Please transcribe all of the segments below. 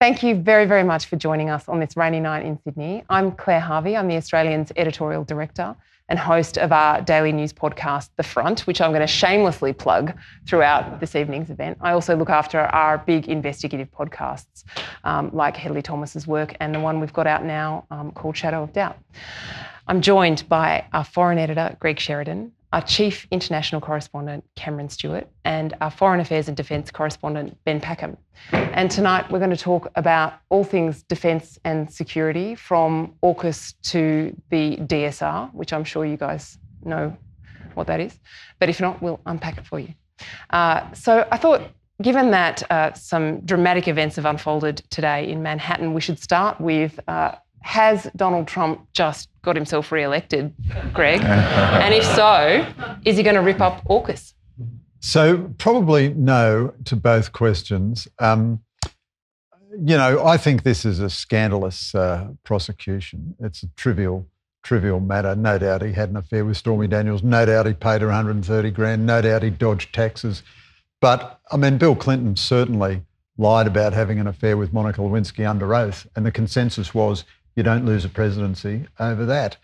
Thank you very, very much for joining us on this rainy night in Sydney. I'm Claire Harvey. I'm the Australian's editorial director and host of our daily news podcast, The Front, which I'm going to shamelessly plug throughout this evening's event. I also look after our big investigative podcasts like Hedley Thomas's work and the one we've got out now called Shadow of Doubt. I'm joined by our foreign editor, Greg Sheridan, our chief international correspondent, Cameron Stewart, and our foreign affairs and defence correspondent, Ben Packham. And tonight we're going to talk about all things defence and security, from AUKUS to the DSR, which I'm sure you guys know what that is. But if not, we'll unpack it for you. So I thought, given that some dramatic events have unfolded today in Manhattan, we should start with has Donald Trump just got himself re-elected, Greg? And if so, is he going to rip up AUKUS? So probably no to both questions. I think this is a scandalous prosecution. It's a trivial matter. No doubt he had an affair with Stormy Daniels. No doubt he paid her $130,000. No doubt he dodged taxes. But, Bill Clinton certainly lied about having an affair with Monica Lewinsky under oath, and the consensus was you don't lose a presidency over that.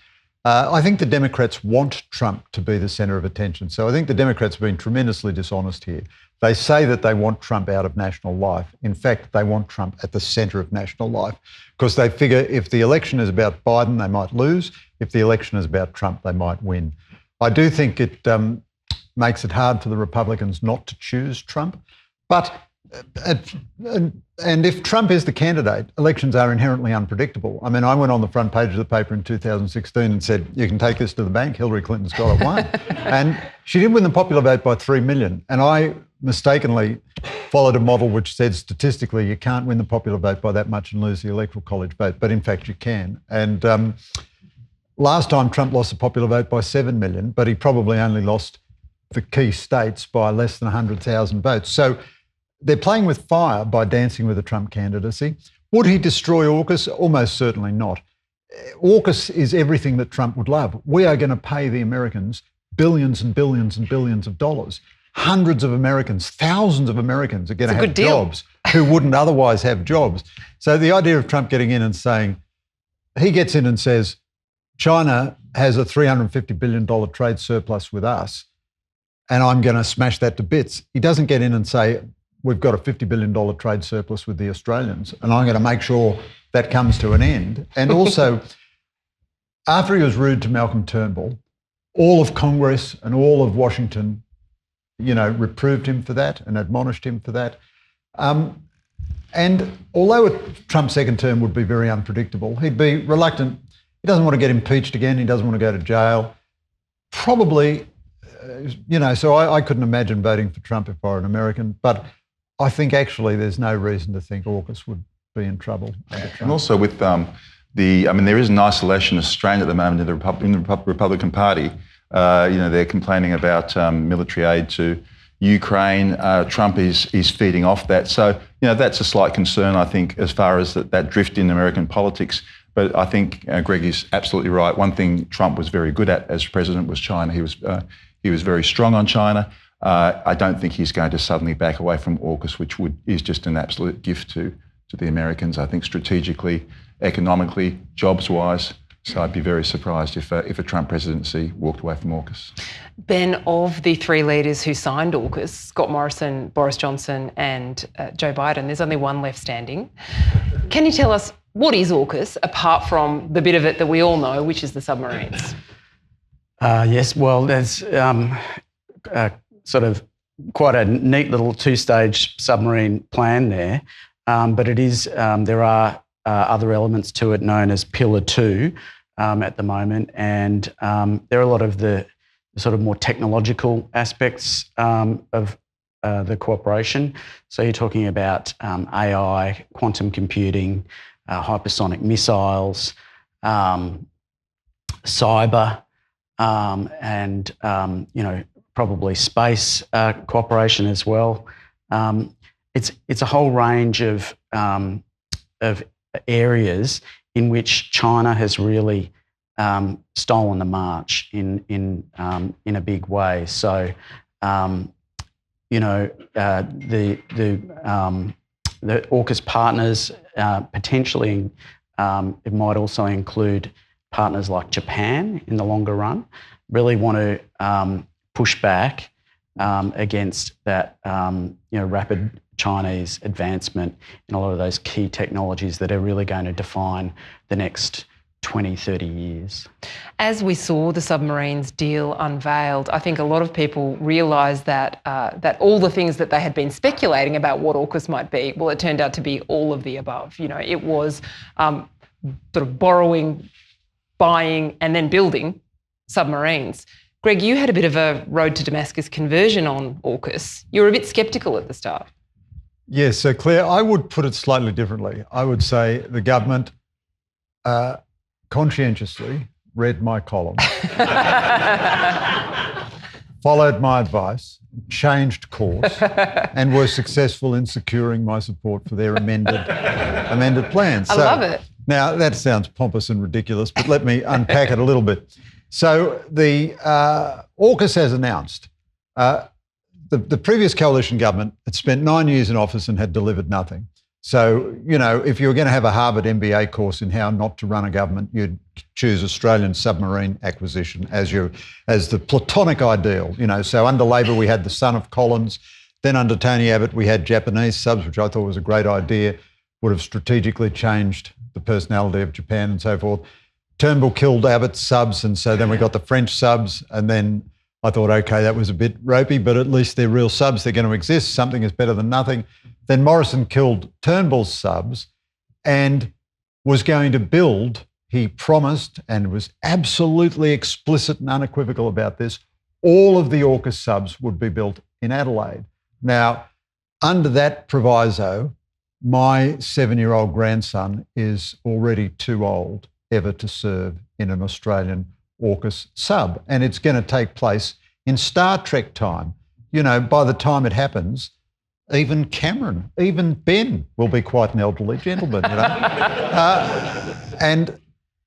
I think the Democrats want Trump to be the centre of attention. So I think the Democrats have been tremendously dishonest here. They say that they want Trump out of national life. In fact, they want Trump at the centre of national life, because they figure if the election is about Biden, they might lose. If the election is about Trump, they might win. I do think it makes it hard for the Republicans not to choose Trump. But and if Trump is the candidate, elections are inherently unpredictable. I went on the front page of the paper in 2016 and said, you can take this to the bank, Hillary Clinton's got it won. And she did win the popular vote by 3 million. And I mistakenly followed a model which said statistically you can't win the popular vote by that much and lose the Electoral College vote. But in fact, you can. And last time Trump lost the popular vote by 7 million, but he probably only lost the key states by less than 100,000 votes. So they're playing with fire by dancing with the Trump candidacy. Would he destroy AUKUS? Almost certainly not. AUKUS is everything that Trump would love. We are going to pay the Americans billions and billions and billions of dollars. Hundreds of Americans, thousands of Americans are going to have jobs who wouldn't otherwise have jobs. So the idea of Trump getting in and saying, he gets in and says, China has a $350 billion trade surplus with us, and I'm going to smash that to bits. He doesn't get in and say, we've got a $50 billion trade surplus with the Australians, and I'm going to make sure that comes to an end. And also, after he was rude to Malcolm Turnbull, all of Congress and all of Washington, reproved him for that and admonished him for that. And although Trump's second term would be very unpredictable, he'd be reluctant. He doesn't want to get impeached again. He doesn't want to go to jail. Probably, so I couldn't imagine voting for Trump if I were an American, but I think actually there's no reason to think AUKUS would be in trouble under Trump. And also with there is an isolation strain at the moment in the Republican Party. They're complaining about military aid to Ukraine. Trump is feeding off that. So, that's a slight concern, I think, as far as that drift in American politics. But I think Greg is absolutely right. One thing Trump was very good at as president was China. He was very strong on China. I don't think he's going to suddenly back away from AUKUS, which is just an absolute gift to the Americans, I think, strategically, economically, jobs-wise. So I'd be very surprised if a Trump presidency walked away from AUKUS. Ben, of the three leaders who signed AUKUS, Scott Morrison, Boris Johnson and Joe Biden, there's only one left standing. Can you tell us what is AUKUS, apart from the bit of it that we all know, which is the submarines? Yes, well, there's sort of quite a neat little two-stage submarine plan there, but it is there are other elements to it known as Pillar 2 at the moment, and there are a lot of the sort of more technological aspects of the cooperation. So you're talking about AI, quantum computing, hypersonic missiles, cyber, and probably space cooperation as well. It's a whole range of areas in which China has really stolen the march in a big way. So, the AUKUS partners, potentially it might also include partners like Japan in the longer run, really want to push back against that rapid Chinese advancement in a lot of those key technologies that are really going to define the next 20, 30 years. As we saw the submarines deal unveiled, I think a lot of people realised that that all the things that they had been speculating about what AUKUS might be, well, it turned out to be all of the above. You know, it was sort of borrowing, buying and then building submarines. Greg, you had a bit of a road to Damascus conversion on AUKUS. You were a bit sceptical at the start. Yes, so Claire, I would put it slightly differently. I would say the government conscientiously read my column, followed my advice, changed course, and were successful in securing my support for their amended plans. I love it. Now, that sounds pompous and ridiculous, but let me unpack it a little bit. So the AUKUS has announced the previous coalition government had spent 9 years in office and had delivered nothing. So, you know, if you were going to have a Harvard MBA course in how not to run a government, you'd choose Australian submarine acquisition as the platonic ideal. You know, so under Labor we had the son of Collins, then under Tony Abbott we had Japanese subs, which I thought was a great idea, would have strategically changed the personality of Japan and so forth. Turnbull killed Abbott's subs, and so then we got the French subs, and then I thought, okay, that was a bit ropey, but at least they're real subs. They're going to exist. Something is better than nothing. Then Morrison killed Turnbull's subs and was going to build, he promised and was absolutely explicit and unequivocal about this, all of the AUKUS subs would be built in Adelaide. Now, under that proviso, my 7-year-old grandson is already too old ever to serve in an Australian AUKUS sub, and it's going to take place in Star Trek time. You know, by the time it happens, even Cameron, even Ben will be quite an elderly gentleman, you know.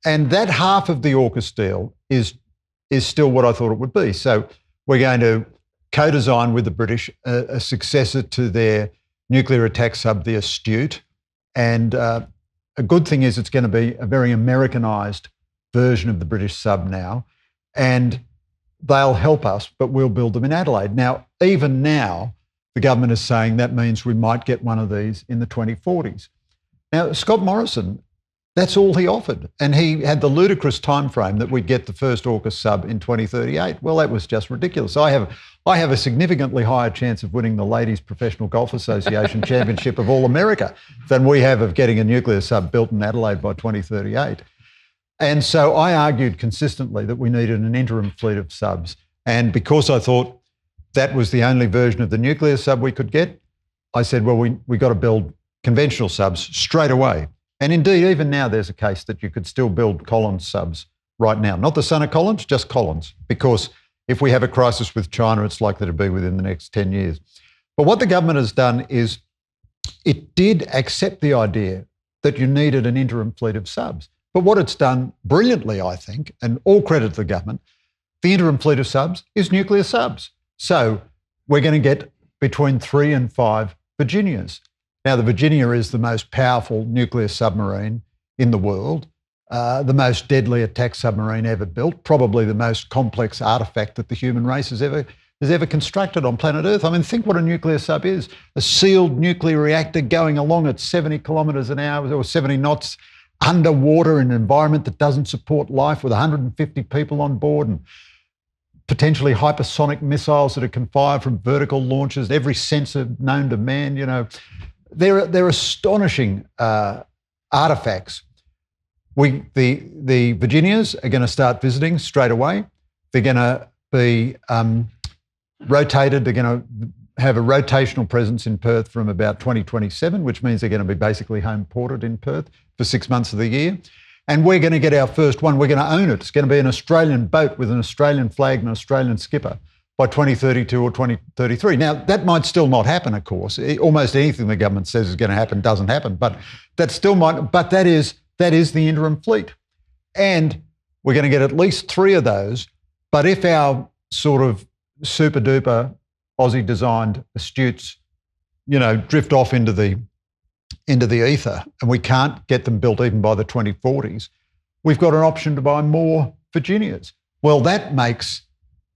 And that half of the AUKUS deal is still what I thought it would be. So we're going to co-design with the British a successor to their nuclear attack sub, the Astute, and a good thing is it's going to be a very Americanised version of the British sub now, and they'll help us, but we'll build them in Adelaide. Now, even now, the government is saying that means we might get one of these in the 2040s. Now, Scott Morrison, that's all he offered, and he had the ludicrous time frame that we'd get the first AUKUS sub in 2038. Well, that was just ridiculous. I have a significantly higher chance of winning the Ladies Professional Golf Association Championship of All America than we have of getting a nuclear sub built in Adelaide by 2038. And so I argued consistently that we needed an interim fleet of subs. And because I thought that was the only version of the nuclear sub we could get, I said, well, we got to build conventional subs straight away. And indeed, even now there's a case that you could still build Collins subs right now. Not the son of Collins, just Collins. Because if we have a crisis with China, it's likely to be within the next 10 years. But what the government has done is it did accept the idea that you needed an interim fleet of subs. But what it's done brilliantly, I think, and all credit to the government, the interim fleet of subs is nuclear subs. So we're going to get between 3 and 5 Virginias. Now, the Virginia is the most powerful nuclear submarine in the world, the most deadly attack submarine ever built, probably the most complex artefact that the human race has ever constructed on planet Earth. I mean, think what a nuclear sub is. A sealed nuclear reactor going along at 70 kilometres an hour or 70 knots underwater in an environment that doesn't support life with 150 people on board and potentially hypersonic missiles that it can fire from vertical launches, every sensor known to man, you know. They're astonishing artefacts. The Virginias are going to start visiting straight away. They're going to be rotated. They're going to have a rotational presence in Perth from about 2027, which means they're going to be basically home ported in Perth for 6 months of the year. And we're going to get our first one. We're going to own it. It's going to be an Australian boat with an Australian flag and an Australian skipper by 2032 or 2033. Now, that might still not happen, of course. Almost anything the government says is going to happen doesn't happen, but that still might. But that is the interim fleet. And we're going to get at least 3 of those. But if our sort of super duper Aussie designed Astutes, you know, drift off into the into the ether and we can't get them built even by the 2040s, we've got an option to buy more Virginias. Well, that makes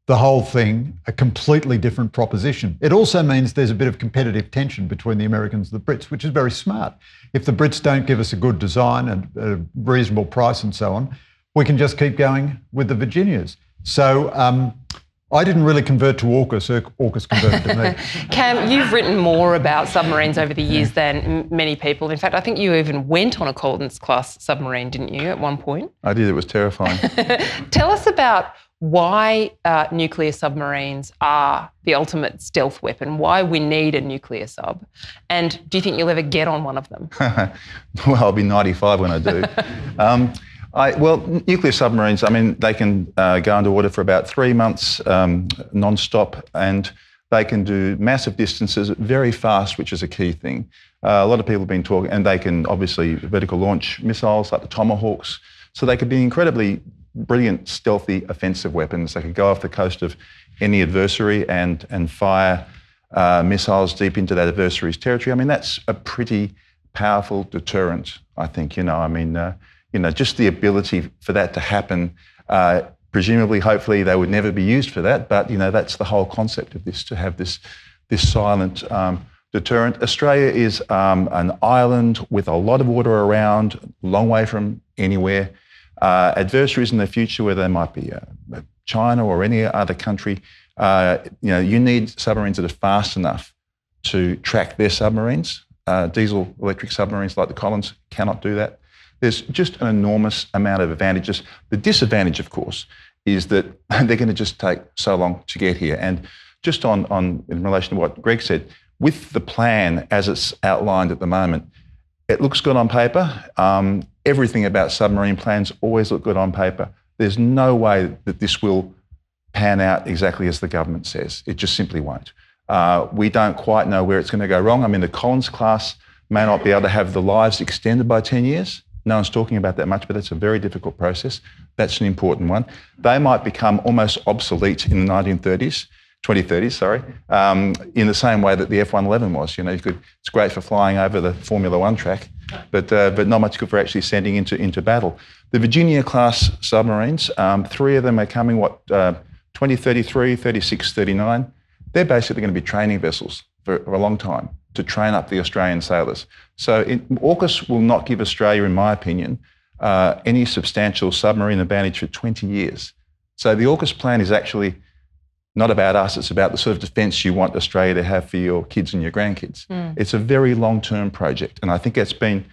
the whole thing a completely different proposition. It also means there's a bit of competitive tension between the Americans and the Brits, which is very smart. If the Brits don't give us a good design and a reasonable price and so on, we can just keep going with the Virginias. So I didn't really convert to AUKUS. AUKUS converted to me. Cam, you've written more about submarines over the years than many people. In fact, I think you even went on a Collins-class submarine, didn't you, at one point? I did. It was terrifying. Tell us about why nuclear submarines are the ultimate stealth weapon, why we need a nuclear sub, and do you think you'll ever get on one of them? Well, I'll be 95 when I do. Nuclear submarines, I mean, they can go underwater for about 3 months non-stop, and they can do massive distances very fast, which is a key thing. A lot of people have been talking, and they can obviously vertical launch missiles like the Tomahawks, so they could be incredibly brilliant, stealthy, offensive weapons. They could go off the coast of any adversary and fire missiles deep into that adversary's territory. I mean, that's a pretty powerful deterrent, I think. Just the ability for that to happen. Presumably, hopefully, they would never be used for that. But that's the whole concept of this, to have this silent deterrent. Australia is an island with a lot of water around, a long way from anywhere. Adversaries in the future, where they might be China or any other country, you need submarines that are fast enough to track their submarines. Diesel electric submarines like the Collins cannot do that. There's just an enormous amount of advantages. The disadvantage, of course, is that they're going to just take so long to get here. And just in relation to what Greg said, with the plan as it's outlined at the moment, it looks good on paper. Everything about submarine plans always look good on paper. There's no way that this will pan out exactly as the government says. It just simply won't. We don't quite know where it's going to go wrong. I mean, the Collins class may not be able to have the lives extended by 10 years. No one's talking about that much, but it's a very difficult process. That's an important one. They might become almost obsolete in the 2030s, in the same way that the F-111 was. It's great for flying over the Formula One track, but not much good for actually sending into battle. The Virginia-class submarines, 3 of them are coming, 2033, 36, 39. They're basically going to be training vessels for a long time to train up the Australian sailors. So AUKUS will not give Australia, in my opinion, any substantial submarine advantage for 20 years. So the AUKUS plan is actually not about us, it's about the sort of defence you want Australia to have for your kids and your grandkids. It's a very long-term project, and I think it's been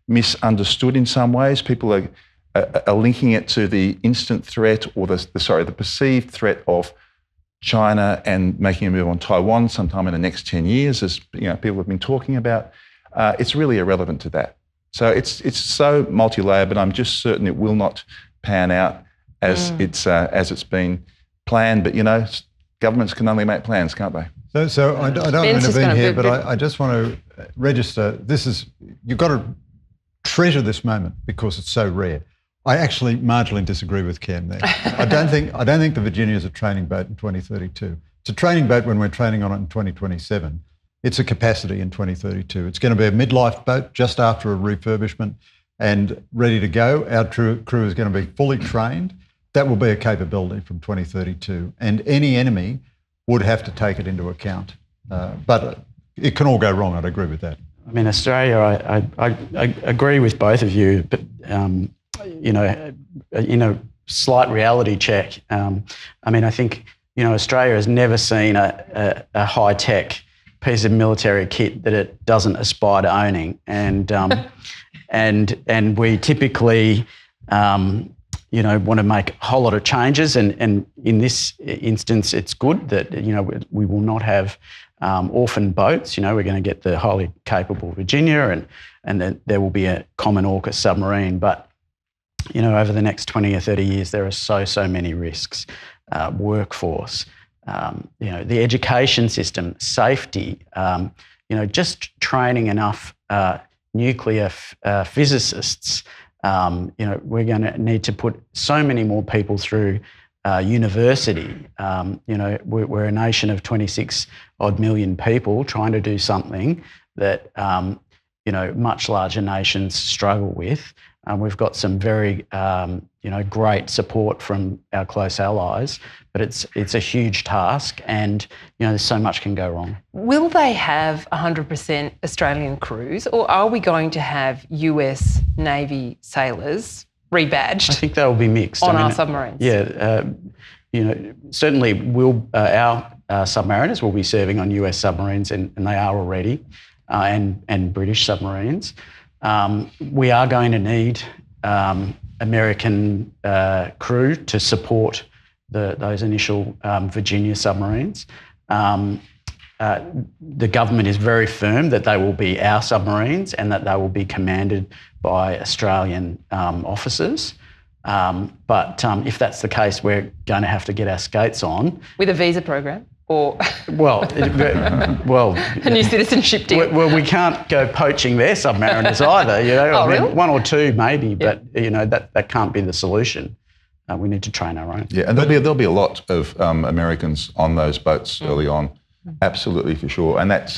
misunderstood in some ways. People are linking it to the instant threat or the perceived threat of China and making a move on Taiwan sometime in the next 10 years, as people have been talking about. It's really irrelevant to that. So it's so multi-layered, but I'm just certain it will not pan out as it's been planned. But governments can only make plans, can't they? So I don't want to intervene here, but I just want to register. You've got to treasure this moment because it's so rare. I actually marginally disagree with Cam there. I don't think the Virginia is a training boat in 2032. It's a training boat when we're training on it in 2027. It's a capacity in 2032. It's going to be a midlife boat just after a refurbishment and ready to go. Our crew is going to be fully trained. That will be a capability from 2032. And any enemy would have to take it into account. But it can all go wrong, I'd agree with that. I mean, Australia, I agree with both of you, but slight reality check. I think Australia has never seen a high-tech piece of military kit that it doesn't aspire to owning, and we typically want to make a whole lot of changes, and in this instance, it's good that we will not have orphan boats. We're going to get the highly capable Virginia, and then there will be a common AUKUS submarine, but over the next 20 or 30 years, there are so many risks. Workforce, the education system, safety, just training enough nuclear physicists. We're going to need to put so many more people through university. We're a nation of 26 odd million people trying to do something that much larger nations struggle with. We've got some very, great support from our close allies, but it's a huge task, and there's so much can go wrong. Will they have 100% Australian crews, or are we going to have US Navy sailors rebadged? I think they will be mixed on our submarines. Yeah, certainly our submariners will be serving on US submarines, and they are already, and British submarines. We are going to need American crew to support those initial Virginia submarines. The government is very firm that they will be our submarines and that they will be commanded by Australian officers. But if that's the case, we're going to have to get our skates on. With a visa program? Or a new citizenship deal. Well, we can't go poaching their submariners either. Really? One or two maybe, but that can't be the solution. We need to train our own. Yeah, and there'll be a lot of Americans on those boats early on, absolutely for sure. And that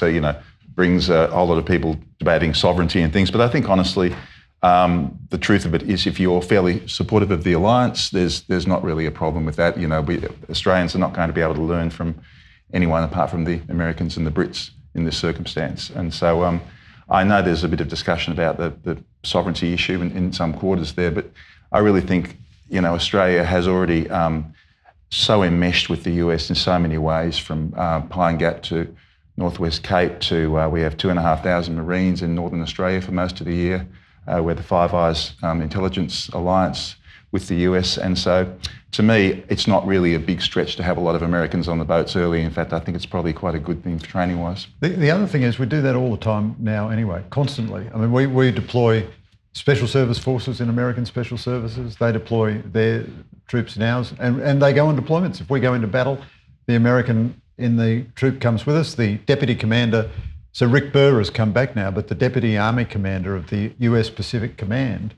brings a whole lot of people debating sovereignty and things. But I think honestly, the truth of it is, if you're fairly supportive of the alliance, there's not really a problem with that. Australians are not going to be able to learn from anyone apart from the Americans and the Brits in this circumstance. And so I know there's a bit of discussion about the sovereignty issue in some quarters there, but I really think Australia has already so enmeshed with the US in so many ways, from Pine Gap to Northwest Cape to we have 2,500 Marines in Northern Australia for most of the year. We're the Five Eyes intelligence alliance with the US. And so to me, it's not really a big stretch to have a lot of Americans on the boats early. In fact, I think it's probably quite a good thing for training-wise. The other thing is we do that all the time now anyway, constantly. I mean, we deploy special service forces in American special services. They deploy their troops in ours, and they go on deployments. If we go into battle, the American in the troop comes with us. The deputy commander, so Rick Burr has come back now, but the deputy army commander of the US Pacific Command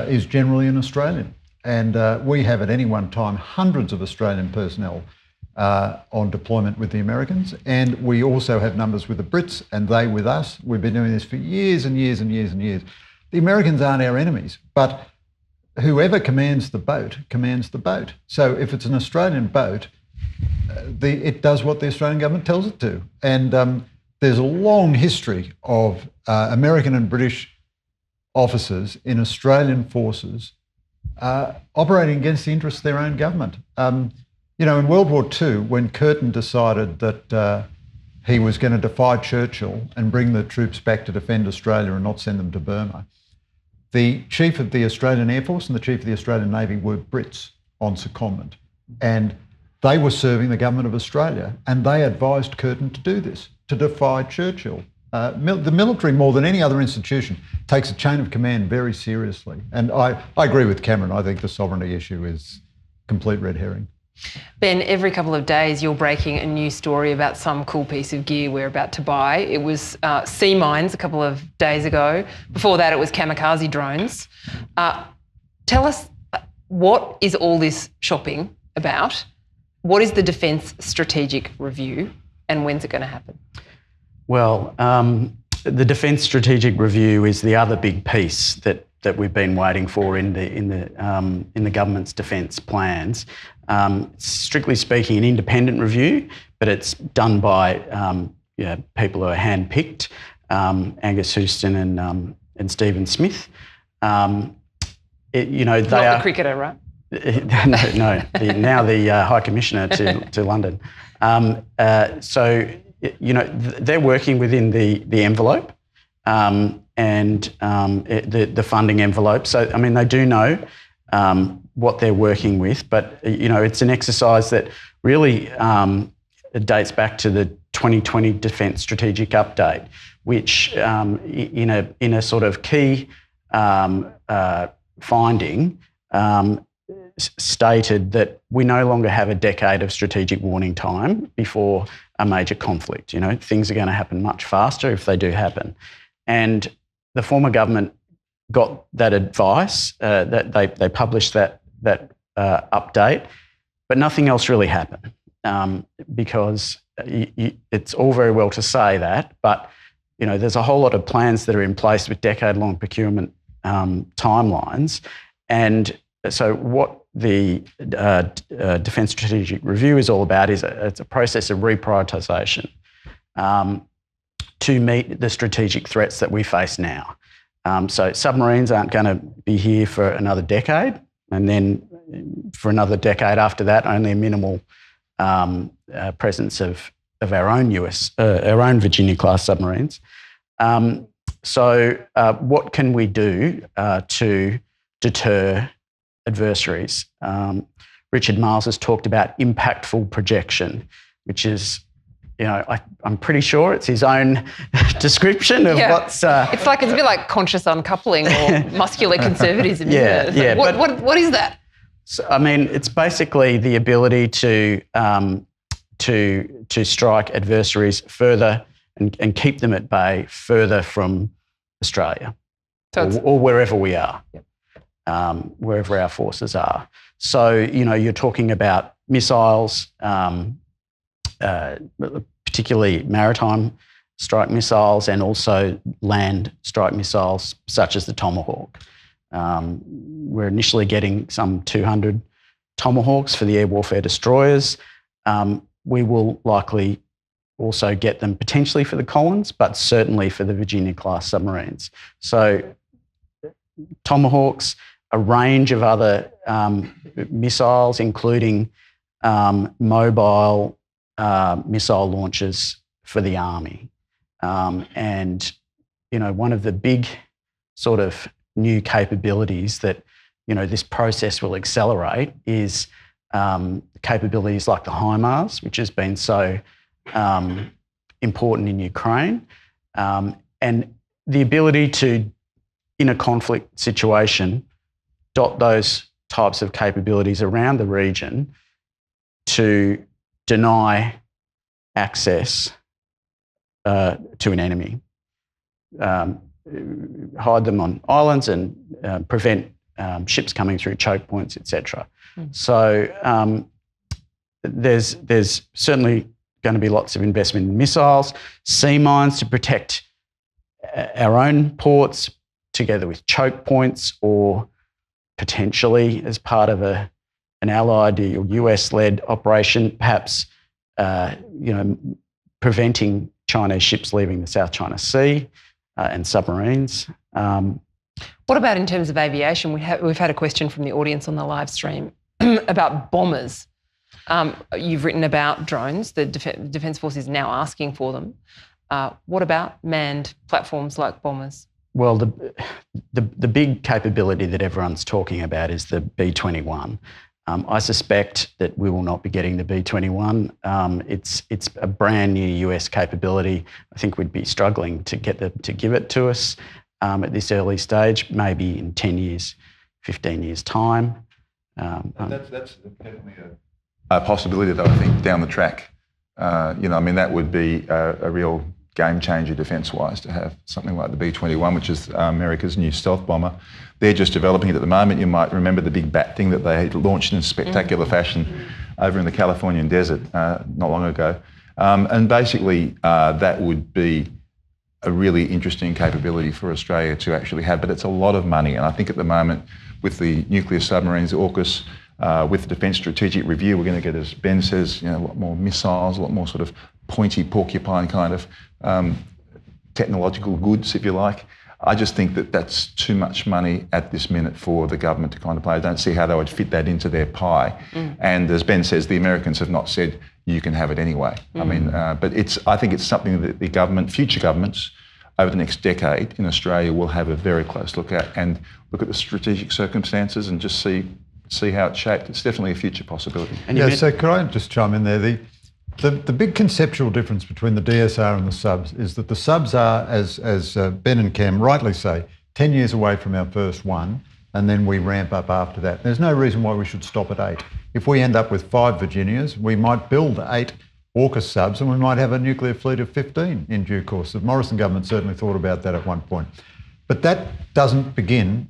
is generally an Australian. And we have at any one time hundreds of Australian personnel on deployment with the Americans. And we also have numbers with the Brits and they with us. We've been doing this for years and years and years and years. The Americans aren't our enemies, but whoever commands the boat commands the boat. So if it's an Australian boat, it does what the Australian government tells it to. And there's a long history of American and British officers in Australian forces operating against the interests of their own government. In World War II, when Curtin decided that he was going to defy Churchill and bring the troops back to defend Australia and not send them to Burma, the chief of the Australian Air Force and the chief of the Australian Navy were Brits on secondment. And they were serving the government of Australia, and they advised Curtin to do this, to defy Churchill. The military, more than any other institution, takes a chain of command very seriously. And I agree with Cameron. I think the sovereignty issue is complete red herring. Ben, every couple of days you're breaking a new story about some cool piece of gear we're about to buy. It was sea mines a couple of days ago. Before that, it was kamikaze drones. Tell us, what is all this shopping about? What is the Defence Strategic Review, and when's it going to happen? Well, the Defence Strategic Review is the other big piece that we've been waiting for in the government's defence plans. Strictly speaking, an independent review, but it's done by people who are handpicked, Angus Houston and Stephen Smith. Not the cricketer, right? No. Now the High Commissioner to London. They're working within the envelope and the funding envelope. So, I mean, they do know what they're working with, but, it's an exercise that really dates back to the 2020 Defence Strategic Update, which in a sort of key finding stated that we no longer have a decade of strategic warning time before a major conflict. Things are going to happen much faster if they do happen. And the former government got that advice, that they published that update, but nothing else really happened because it's all very well to say that, but there's a whole lot of plans that are in place with decade-long procurement timelines. And so what the Defence Strategic Review is all about is it's a process of reprioritisation to meet the strategic threats that we face now. So submarines aren't going to be here for another decade, and then for another decade after that, only a minimal presence of our own Virginia-class submarines. So what can we do to deter adversaries? Richard Marles has talked about impactful projection, which is, I'm pretty sure it's his own description of what's... It's a bit like conscious uncoupling or muscular conservatism, isn't it? What is that? So, it's basically the ability to strike adversaries further and keep them at bay further from Australia, or wherever we are, wherever our forces are. So, you're talking about missiles, particularly maritime strike missiles, and also land strike missiles such as the Tomahawk. We're initially getting some 200 Tomahawks for the air warfare destroyers. We will likely also get them potentially for the Collins, but certainly for the Virginia-class submarines. So Tomahawks, a range of other missiles, including mobile missile launchers for the Army. And, one of the big sort of new capabilities that, this process will accelerate is capabilities like the HIMARS, which has been so important in Ukraine, and the ability to, in a conflict situation, dot those types of capabilities around the region to deny access to an enemy, hide them on islands and prevent ships coming through choke points, etc. So there's certainly going to be lots of investment in missiles, sea mines to protect our own ports, together with choke points, or potentially as part of an Allied or US-led operation, perhaps preventing Chinese ships leaving the South China Sea and submarines. What about in terms of aviation? We've had a question from the audience on the live stream about bombers. You've written about drones. The Defence Force is now asking for them. What about manned platforms like bombers? Well, the big capability that everyone's talking about is the B-21. I suspect that we will not be getting the B-21. It's a brand new US capability. I think we'd be struggling to get them to give it to us at this early stage, maybe in 10 years, 15 years' time. That's definitely a possibility, though, I think, down the track. That would be a real game changer defence-wise to have something like the B-21, which is America's new stealth bomber. They're just developing it at the moment. You might remember the big bat thing that they launched in spectacular fashion over in the Californian desert not long ago. And basically that would be a really interesting capability for Australia to actually have, but it's a lot of money. And I think at the moment with the nuclear submarines, AUKUS, with the Defence Strategic Review, we're going to get, as Ben says, a lot more missiles, a lot more sort of pointy porcupine kind of technological goods, if you like. I just think that that's too much money at this minute for the government to contemplate. I don't see how they would fit that into their pie. And as Ben says, the Americans have not said you can have it anyway. But I think it's something that the government, future governments, over the next decade in Australia will have a very close look at and look at the strategic circumstances and just see how it's shaped. It's definitely a future possibility. So could I just chime in there? The big conceptual difference between the DSR and the subs is that the subs are, as Ben and Cam rightly say, 10 years away from our first one, and then we ramp up after that. There's no reason why we should stop at 8. If we end up with 5 Virginias, we might build 8 AUKUS subs and we might have a nuclear fleet of 15 in due course. The Morrison government certainly thought about that at one point. But that doesn't begin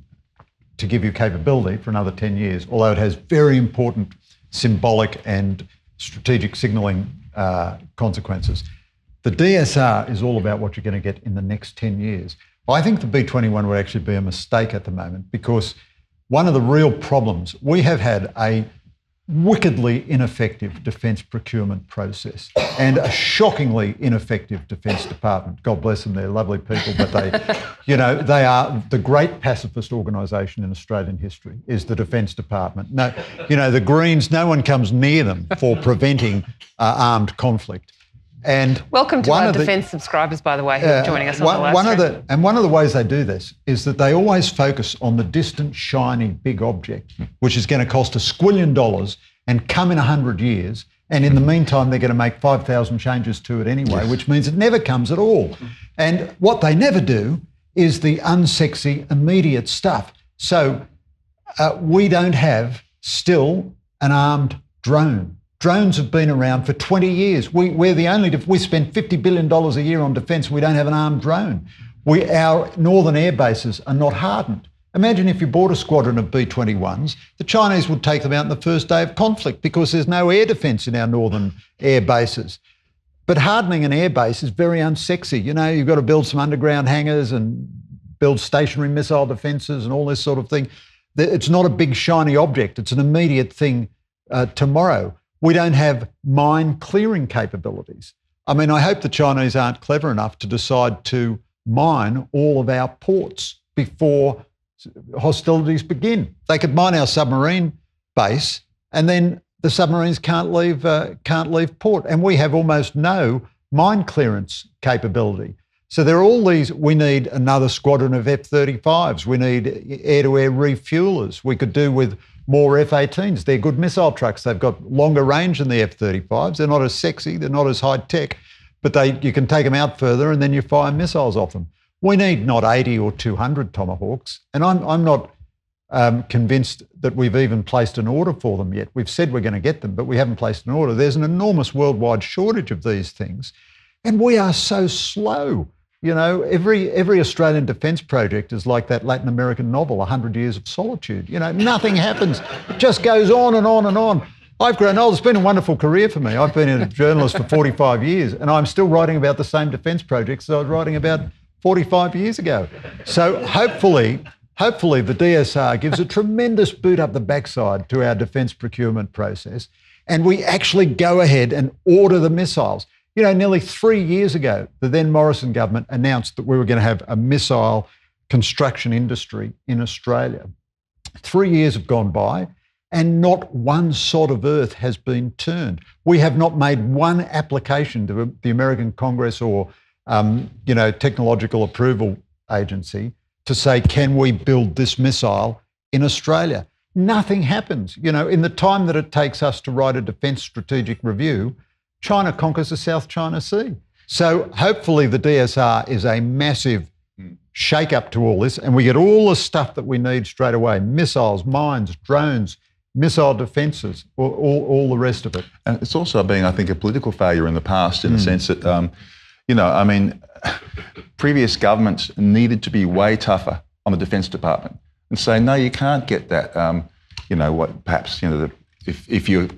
to give you capability for another 10 years, although it has very important symbolic and strategic signalling consequences. The DSR is all about what you're going to get in the next 10 years. I think the B-21 would actually be a mistake at the moment, because one of the real problems, we have had a wickedly ineffective defence procurement process and a shockingly ineffective Defence Department. God bless them, they're lovely people, but they are the great pacifist organisation in Australian history is the Defence Department. No, the Greens, no one comes near them for preventing armed conflict. And welcome to our defence subscribers, by the way, who are joining us on the live stream. One of the ways they do this is that they always focus on the distant, shiny, big object, which is going to cost $1 squillion and come in 100 years. And in the meantime, they're going to make 5,000 changes to it anyway, which means it never comes at all. And what they never do is the unsexy, immediate stuff. So we don't have still an armed drone. Drones have been around for 20 years. We spend $50 billion a year on defence. We don't have an armed drone. Our northern air bases are not hardened. Imagine if you bought a squadron of B-21s, the Chinese would take them out on the first day of conflict because there's no air defence in our northern air bases. But hardening an air base is very unsexy. You've got to build some underground hangars and build stationary missile defences and all this sort of thing. It's not a big shiny object. It's an immediate thing tomorrow. We don't have mine clearing capabilities. I mean, I hope the Chinese aren't clever enough to decide to mine all of our ports before hostilities begin. They could mine our submarine base and then the submarines can't leave port. And we have almost no mine clearance capability. So there are all these, we need another squadron of F-35s. We need air-to-air refuelers. We could do with more F-18s. They're good missile trucks. They've got longer range than the F-35s. They're not as sexy. They're not as high-tech, but you can take them out further and then you fire missiles off them. We need not 80 or 200 Tomahawks. And I'm not convinced that we've even placed an order for them yet. We've said we're going to get them, but we haven't placed an order. There's an enormous worldwide shortage of these things. And we are so slow. Every Australian defence project is like that Latin American novel, 100 Years of Solitude. Nothing happens. It just goes on and on and on. I've grown old. It's been a wonderful career for me. I've been a journalist for 45 years and I'm still writing about the same defence projects that I was writing about 45 years ago. So hopefully the DSR gives a tremendous boot up the backside to our defence procurement process and we actually go ahead and order the missiles. Nearly 3 years ago, the then Morrison government announced that we were going to have a missile construction industry in Australia. 3 years have gone by and not one sod of earth has been turned. We have not made one application to the American Congress or, technological approval agency to say, can we build this missile in Australia? Nothing happens. In the time that it takes us to write a defence strategic review, China conquers the South China Sea. So hopefully the DSR is a massive shake-up to all this and we get all the stuff that we need straight away, missiles, mines, drones, missile defences, all the rest of it. And it's also been, I think, a political failure in the past in the sense that, previous governments needed to be way tougher on the Defence Department and say, no, you can't get that, if you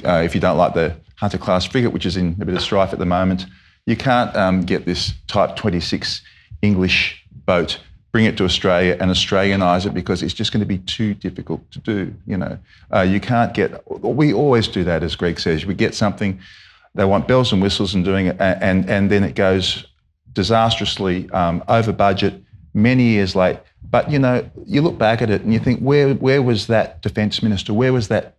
don't like the Hunter-class frigate, which is in a bit of strife at the moment, you can't get this Type 26 English boat, bring it to Australia and Australianise it because it's just going to be too difficult to do. You can't get. We always do that, as Greg says. We get something, they want bells and whistles and doing it, and then it goes disastrously over budget, many years late. But you look back at it and you think, where was that Defence Minister? Where was that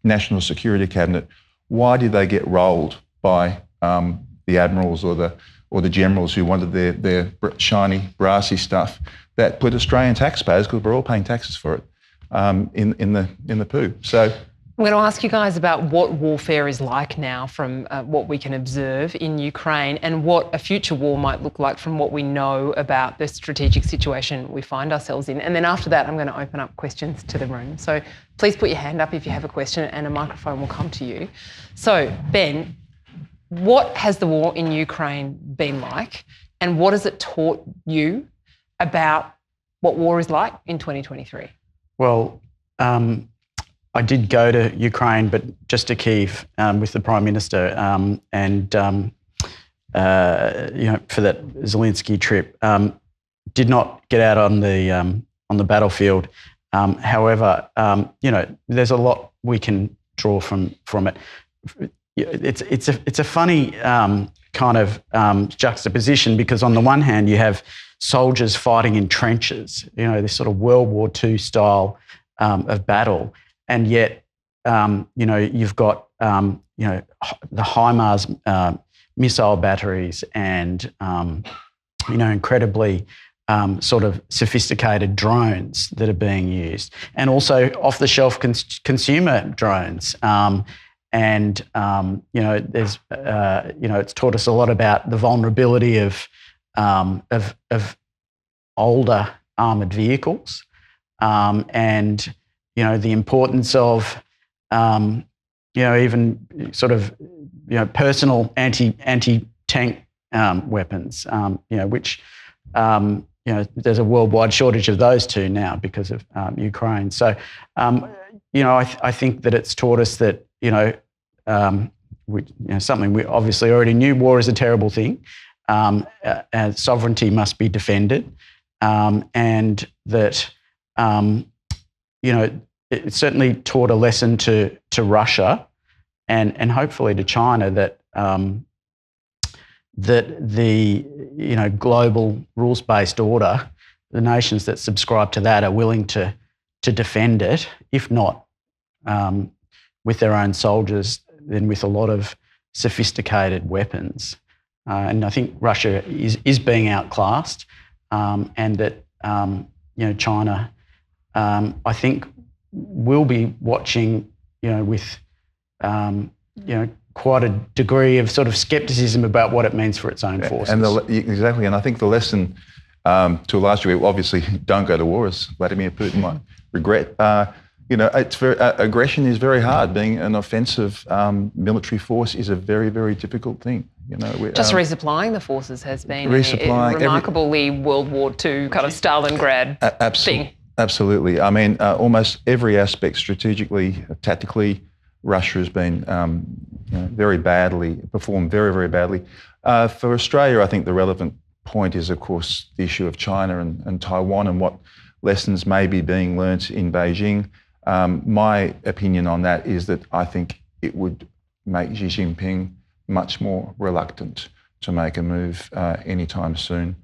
National Security Cabinet? Why did they get rolled by the admirals or the generals who wanted their shiny, brassy stuff that put Australian taxpayers, because we're all paying taxes for it, in the poo? So I'm going to ask you guys about what warfare is like now from what we can observe in Ukraine and what a future war might look like from what we know about the strategic situation we find ourselves in. And then after that, I'm going to open up questions to the room. So please put your hand up if you have a question and a microphone will come to you. So, Ben, what has the war in Ukraine been like and what has it taught you about what war is like in 2023? Well, I did go to Ukraine, but just to Kyiv with the Prime Minister. for that Zelensky trip, did not get out on the battlefield. However, there's a lot we can draw from it. It's a funny kind of juxtaposition, because on the one hand you have soldiers fighting in trenches, this sort of World War II style of battle, and yet you've got the HIMARS missile batteries and incredibly sort of sophisticated drones that are being used, and also off-the-shelf consumer drones. There's it's taught us a lot about the vulnerability of older armoured vehicles, and the importance of even sort of personal anti-tank weapons, which there's a worldwide shortage of those too now because of Ukraine. So I think that it's taught us that something we obviously already knew: war is a terrible thing, and sovereignty must be defended, and that it certainly taught a lesson to Russia and hopefully to China that the global rules-based order, the nations that subscribe to that are willing to defend it, if not with their own soldiers, then with a lot of sophisticated weapons. And I think Russia is being outclassed, and that China, I think, will be watching with quite a degree of sort of scepticism about what it means for its own forces. Exactly, and I think the lesson, to a large degree, obviously, don't go to war, as Vladimir Putin might regret. It's aggression is very hard. Being an offensive military force is a very, very difficult thing. Just resupplying the forces has been a remarkably World War II kind of Stalingrad thing. Absolutely. I mean, almost every aspect, strategically, tactically, Russia has been performed very, very badly. For Australia, I think the relevant point is, of course, the issue of China and Taiwan and what lessons may be being learnt in Beijing. My opinion on that is that I think it would make Xi Jinping much more reluctant to make a move anytime soon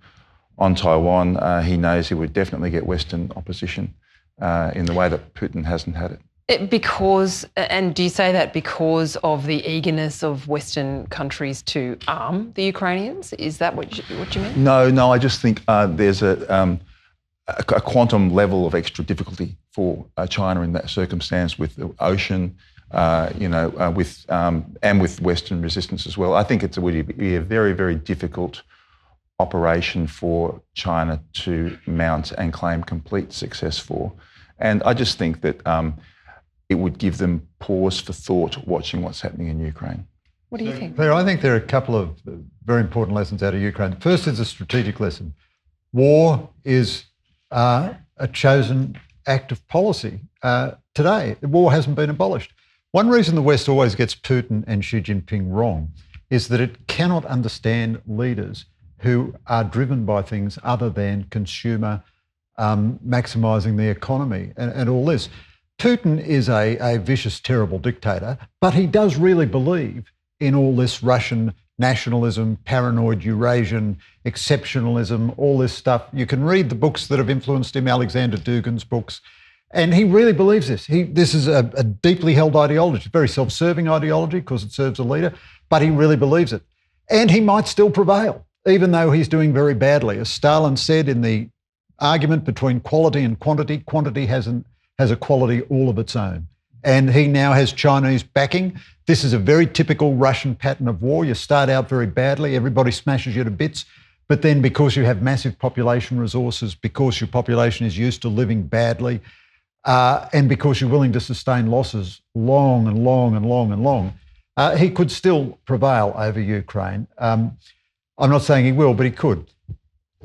on Taiwan. He knows he would definitely get Western opposition in the way that Putin hasn't had it. And do you say that because of the eagerness of Western countries to arm the Ukrainians? Is that what you mean? No. I just think there's a quantum level of extra difficulty for China in that circumstance, with the ocean, with Western resistance as well. I think it would be a very, very difficult operation for China to mount and claim complete success for. And I just think that it would give them pause for thought watching what's happening in Ukraine. What do you think? Claire, I think there are a couple of very important lessons out of Ukraine. First is a strategic lesson. War is a chosen act of policy. Today, the war hasn't been abolished. One reason the West always gets Putin and Xi Jinping wrong is that it cannot understand leaders who are driven by things other than consumer, maximising the economy and all this. Putin is a vicious, terrible dictator, but he does really believe in all this Russian nationalism, paranoid Eurasian exceptionalism, all this stuff. You can read the books that have influenced him, Alexander Dugin's books, and he really believes this. This is a deeply held ideology, very self-serving ideology because it serves a leader, but he really believes it. And he might still prevail, even though he's doing very badly. As Stalin said in the argument between quality and quantity, quantity has a quality all of its own. And he now has Chinese backing. This is a very typical Russian pattern of war. You start out very badly, everybody smashes you to bits, but then because you have massive population resources, because your population is used to living badly, and because you're willing to sustain losses long and long and long and long, he could still prevail over Ukraine. I'm not saying he will, but he could.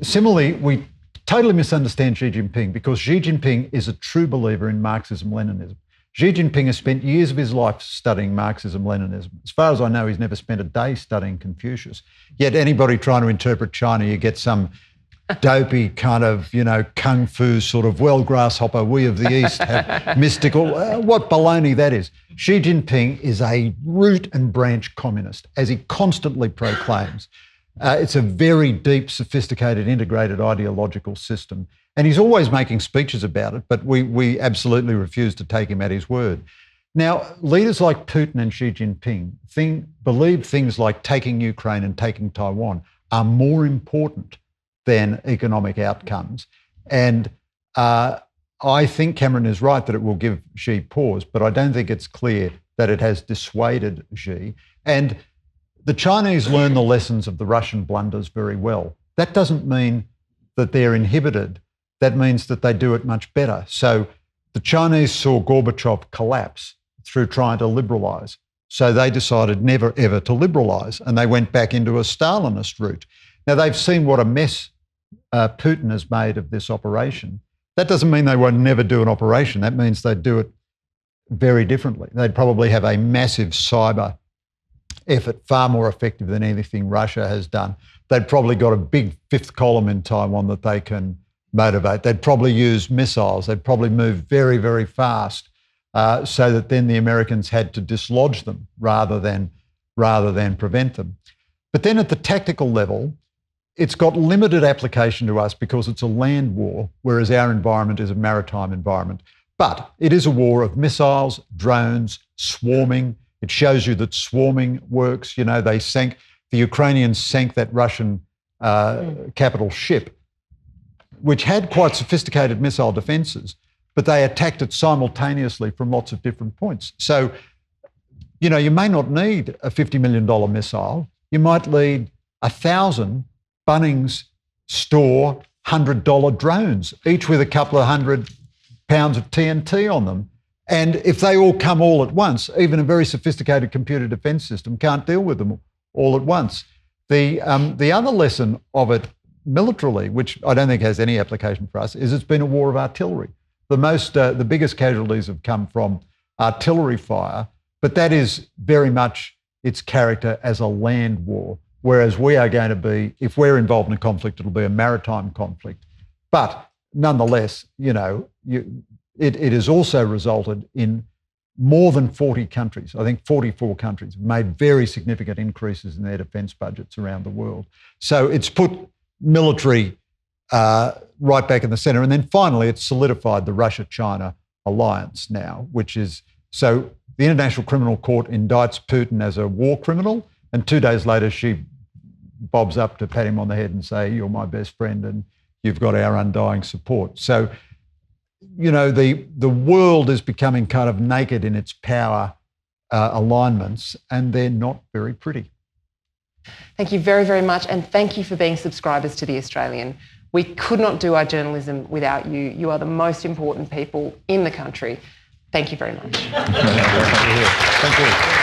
Similarly, we totally misunderstand Xi Jinping because Xi Jinping is a true believer in Marxism-Leninism. Xi Jinping has spent years of his life studying Marxism-Leninism. As far as I know, he's never spent a day studying Confucius. Yet anybody trying to interpret China, you get some dopey kind of, kung fu sort of, well, grasshopper, we of the East have mystical. What baloney that is. Xi Jinping is a root and branch communist, as he constantly proclaims. It's a very deep, sophisticated, integrated ideological system. And he's always making speeches about it, but we absolutely refuse to take him at his word. Now, leaders like Putin and Xi Jinping believe things like taking Ukraine and taking Taiwan are more important than economic outcomes. And I think Cameron is right that it will give Xi pause, but I don't think it's clear that it has dissuaded Xi. And the Chinese learn the lessons of the Russian blunders very well. That doesn't mean that they're inhibited. That means that they do it much better. So the Chinese saw Gorbachev collapse through trying to liberalise. So they decided never, ever to liberalise, and they went back into a Stalinist route. Now, they've seen what a mess Putin has made of this operation. That doesn't mean they won't never do an operation. That means they'd do it very differently. They'd probably have a massive cyber effort, far more effective than anything Russia has done. They'd probably got a big fifth column in Taiwan that they can motivate. They'd probably use missiles. They'd probably move very, very fast so that then the Americans had to dislodge them rather than prevent them. But then at the tactical level, it's got limited application to us because it's a land war, whereas our environment is a maritime environment. But it is a war of missiles, drones, swarming. It shows you that swarming works. The Ukrainians sank that Russian capital ship, which had quite sophisticated missile defences, but they attacked it simultaneously from lots of different points. So, you may not need a $50 million missile. You might need 1,000 Bunnings store $100 drones, each with a couple of 100 pounds of TNT on them. And if they all come all at once, even a very sophisticated computer defence system can't deal with them all at once. The other lesson of it militarily, which I don't think has any application for us, is it's been a war of artillery. The biggest casualties have come from artillery fire, but that is very much its character as a land war, whereas we are going to be, if we're involved in a conflict, it'll be a maritime conflict. But nonetheless, it has also resulted in more than 40 countries, I think 44 countries, have made very significant increases in their defence budgets around the world. So it's put military right back in the centre. And then finally, it's solidified the Russia-China alliance now, which is, so the International Criminal Court indicts Putin as a war criminal, and 2 days later she bobs up to pat him on the head and say, you're my best friend and you've got our undying support. So, the world is becoming kind of naked in its power alignments, and they're not very pretty. Thank you very, very much, and thank you for being subscribers to The Australian. We could not do our journalism without you. You are the most important people in the country. Thank you very much. Thank you.